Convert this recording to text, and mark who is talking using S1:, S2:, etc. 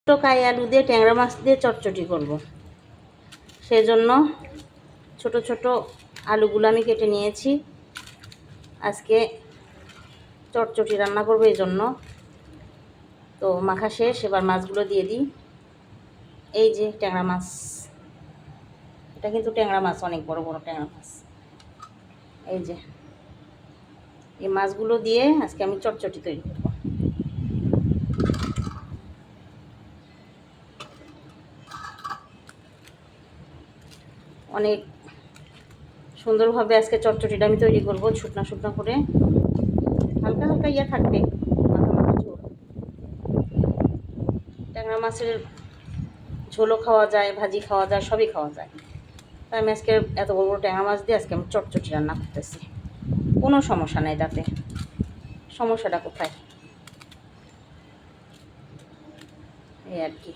S1: কাই আলু দিয়ে ট্যাংরা মাছ দিয়ে চটচটি করব। সেজন্য ছোট ছোট আলুগুলো আমি কেটে নিয়েছি। আজকে চটচটি রান্না করবো এই জন্য। তো মাখা শেষ, এবার মাছগুলো দিয়ে দিই। এই যে ট্যাংরা মাছ, এটা কিন্তু ট্যাংরা মাছ, অনেক বড় বড় ট্যাংরা মাছ। এই যে এই মাছগুলো দিয়ে আজকে আমি চটচটি তৈরি করব। অনেক সুন্দরভাবে আজকে চটচটিটা আমি তৈরি করব, শুকনা শুকনা করে, হালকা হালকা ইয়ে থাকবে, মাখা মাখা ঝোল। ট্যাংরা মাছের ঝোলও খাওয়া যায়, ভাজি খাওয়া যায়, সবই খাওয়া যায়। তাই আমি আজকে এত বড় বড় ট্যাংরা মাছ দিয়ে আজকে আমি চটচটি রান্না করতেছি। কোনো সমস্যা নেই তাতে, সমস্যাটা কোথায়, এই আর কি।